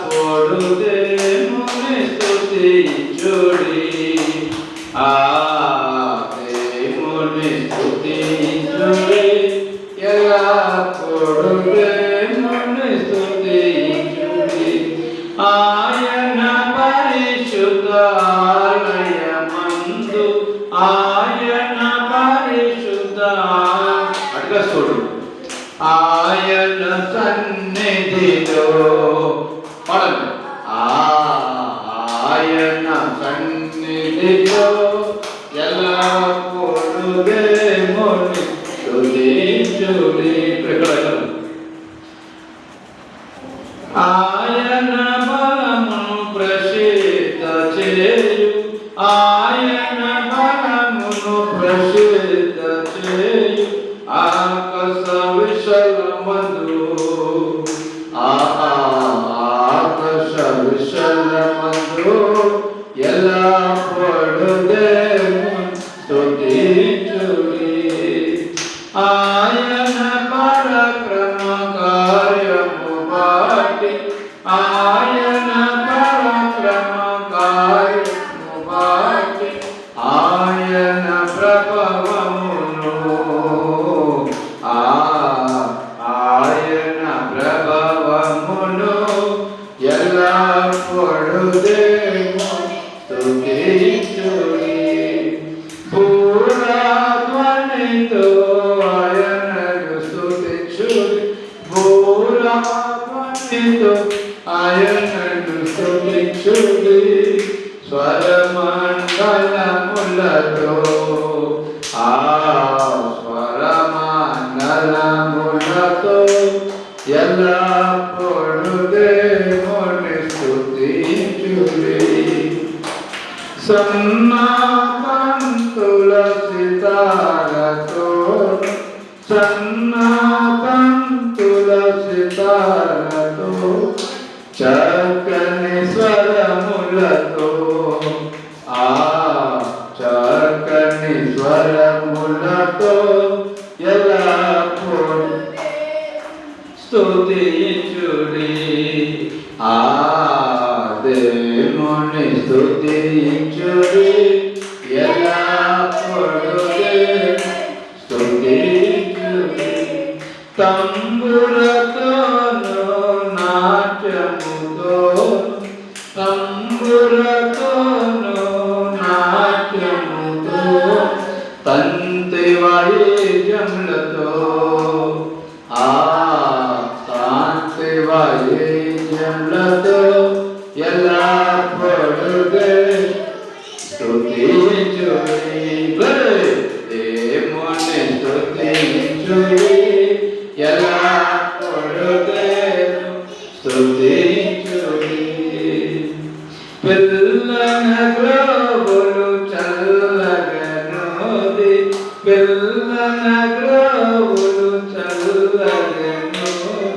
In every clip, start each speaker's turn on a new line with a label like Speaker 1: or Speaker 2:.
Speaker 1: పొడు దేవుని స్తుతించుడి ఆ దేవుని స్తుతించుడి ఎల్లప్పుడు దేవుని స్తుతించుడి ఆయన పరిశుద్ధాలయమందు ఆయన పరిశుద్ధ అటుగా చూడు ఆయన సన్నిధిలో పడండి ఆయన సన్నిధిలో ఎల్లప్పుడు దేవుని స్తుతించుడి ఆయన బలమును ప్రసిద్ధ చేయు ఆయన బలమును ప్రసిద్ధ చేయు ఆకాశ విశాలమందు ఆకాశ విశాలమందు ఎల్లప్పుడు దేవుని స్తుతించుడి ఆయన పరాక్రమ కార్యము బట్టి ఆయన పరాక్రమ కార్యము బట్టి ఆయన ప్రభావమును ఆయన ప్రభావమును ఎల్లప్పుడు దేవుని స్తుతించుడి భూరాధ్వనితో ఆయనను స్తుతించుడి భూరాధ్వనితో ఆయనను స్తుతించుడి స్వరమండలములతో స్వరమండలములతో ఎల్లప్పుడు దేవుని స్తుతించుడి సన్నాకంతుల సితారతో సన్నాకంతుల సితారతో చక్కని స్వరములతో చక్కని స్వరములతో ఎల్లప్పుడు స్తుతించుడి దేవుని స్తుతించుడి ఎల్లప్పుడు స్తుతించుడి తంబురతోను నాట్యముతో తంబురతోను నాట్యముతో తంతి వాయిద్యములతో తంతి వాయిద్యములతో ఎల్లప్పుడు స్తుతించుడి దేవుని స్తుతించుడి ఎల్లప్పుడు స్తుతించుడి పిల్లన గ్రోవులు చల్లగనోది పిల్లన గ్రోవులు చల్లగనోది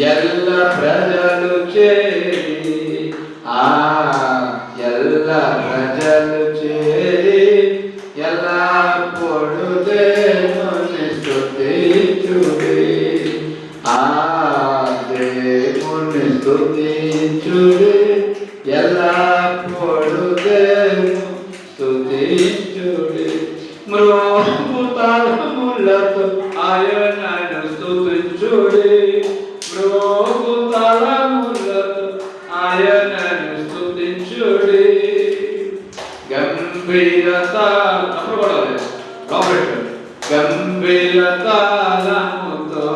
Speaker 1: ఎల్ల ప్రజలు చేరి ఎల్ల ప్రజలు చేరి ఎల్లప్పుడు దేవుని స్తుతించుడి దేవుని స్తుతించుడి ఎల్లప్పుడు దేవుని స్తుతించుడి మ్రోగు తాళములతో ఆయనను స్తుతించుడి మ్రోగు తాళములతో ఆయనను స్తుతించుడి గంభీరత గంభీర తాళముతో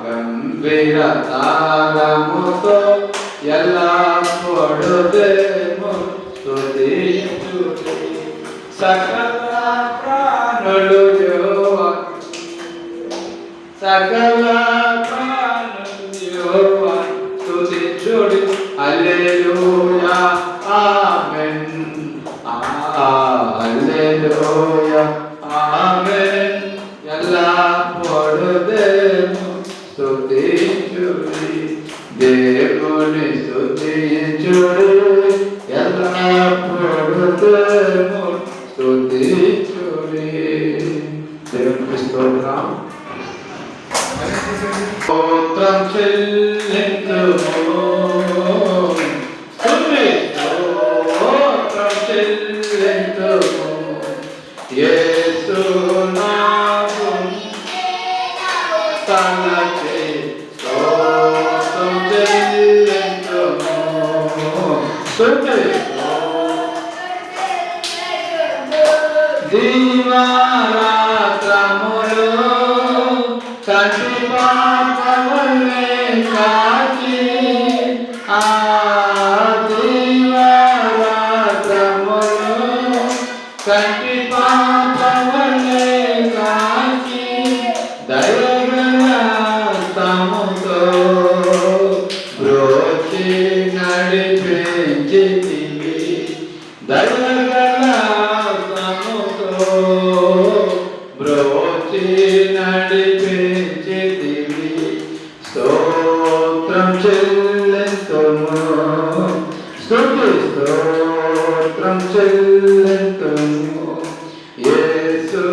Speaker 1: గంభీర తాళముతో ఎల్లప్పుడు దేవుని స్తుతించుడి సకల ప్రాణులు సకల ప్రాణులు స్తుతించుడి హల్లెలూయా ఆమేన్ హల్లెలూయా ఆమేన్ ఎల్లప్పుడు దేవుని స్తుతించుడి దేవుని స్తుతించుడి ఎల్లప్పుడు దేవుని స్తుతించుడి దేవునికి స్తోత్రం స్తోత్రం చెల్లించ స్తుతి స్తోత్రం చెల్లింతుము యేసు నాకు తలచి స్తోత్రం చెల్లింతుము స్తుతి దీవారాత్రములు కంటి పాపములే కాచి ఆ దీవారాత్రములు కంటి పాపములే కాచి దయగల తముతో బ్రోచి నడిపించితివి దయగల బ్రోచి నడిపించితివి స్తోత్రం చెల్లింతుము స్తుతి స్తోత్రం చెల్లింతుము యేసు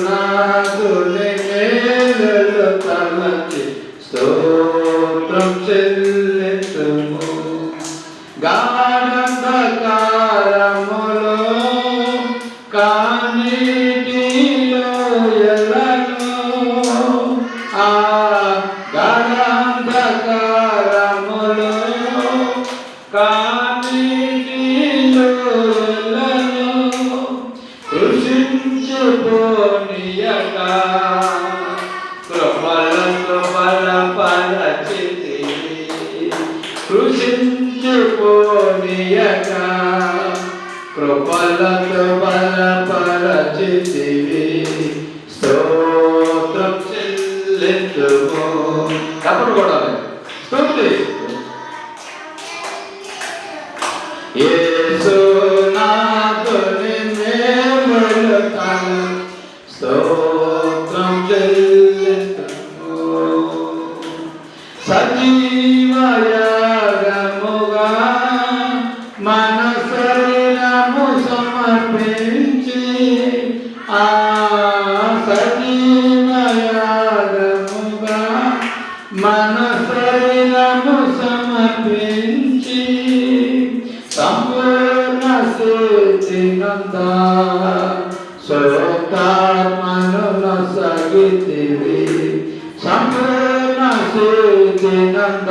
Speaker 1: నాథుని మేలులు తలచి స్తోత్రం చెల్లింతుము గాఢంధకారములో కానీటిలో ఎలను ఆ గాఢంధకారములో కానీటిలో ఎలను కృషించిపోనీయక కృపలతో బలపరచితివి కృషించిపోనీయక కృపలతో బలపరచితివి స్తోత్రం చెల్లింతుము తప్పుడు కూడా స్తుతి యేసు నాథుని మేలులు తలచి స్తోత్రం చెల్లింతుము సజీవయాగముగా మన శరీరము సమర్పించి ఆ సజీవయాగముగా మన శరీరము సమర్పించి సంపూర్ణ స్థితినంద స్వతాత్మను నొసగితివి సంపూర్ణ స్థితినంద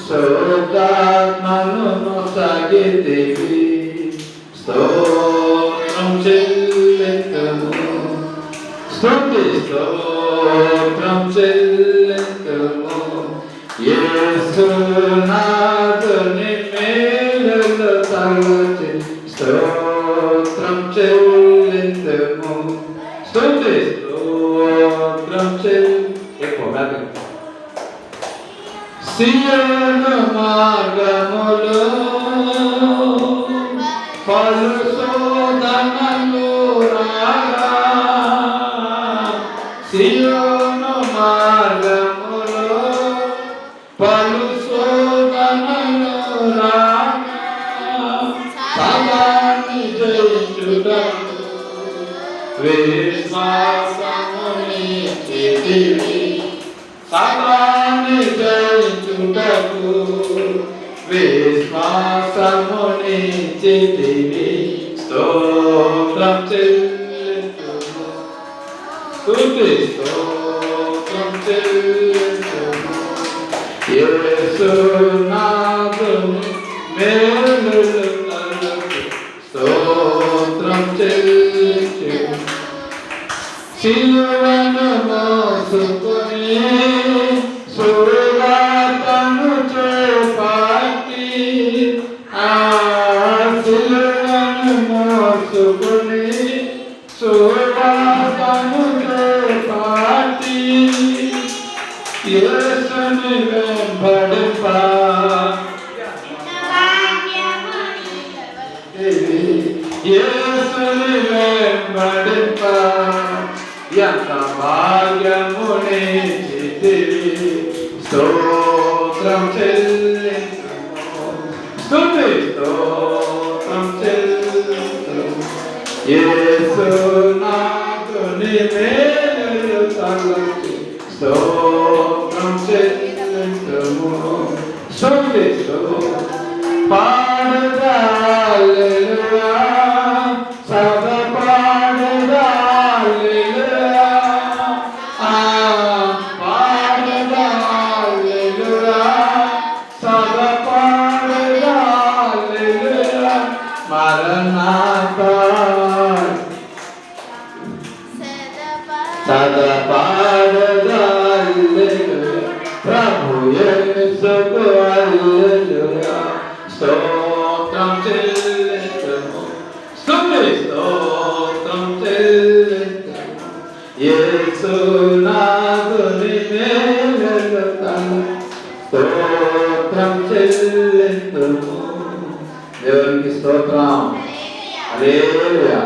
Speaker 1: స్వతాత్మను నొసగితివి స్తోత్రం చెల్లింతుము స్తుతి స్తోత్రం చెల్లింతుము యేసు నాథుని మేలులు తలచి స్తోత్రం చెల్లింతుము స్తుతి స్తోత్రం ఎక్కువ సియోను మార్గములో పలు శోధనలు రాగా సియోను మార్గములో పలు శోధనలు రాగా సాతాను జయించుటకు విశ్వాసమునిచ్చితివి సాతాను జయించుటకు విశ్వాసమునిచ్చితివి స్తోత్రం చెల్లింతుము స్తుతి స్తోత్రం చెల్లింతుము యేసు నాథుని మేలులు తలచి స్తోత్రం చెల్లింతుము సిలువను మోసుకొని సువార్తను చేపట్టి ఆ సిలువను మోసుకొని సువార్తను చేపట్టి యేసుని వెంబడింప యేసుని వెంబడింప ఎంత భాగ్యమునిచ్చితివి స్తోత్రం చెల్లింతుము స్తుతి స్తోత్రం చెల్లింతుము యేసు నాథుని మేలులు తలచి స్తోత్రం చెల్లింతుము స్తుతిస్తూ పాడుదా హల్లెలూయా సదా పాడుదా హల్లెలూయా పాడుదా హల్లెలూయా సదా పాడుదా హల్లెలూయా మరణాతా సదా పాడుదా హల్లెలూయా ప్రభు యేసుకు హల్లెలూయా స్తోత్రం చెల్లించుము స్తోత్రం చెల్లించుము యేసు నాదుని మేలులను స్తోత్రం చెల్లించుము దేవునికి స్తోత్రం హల్లెలూయా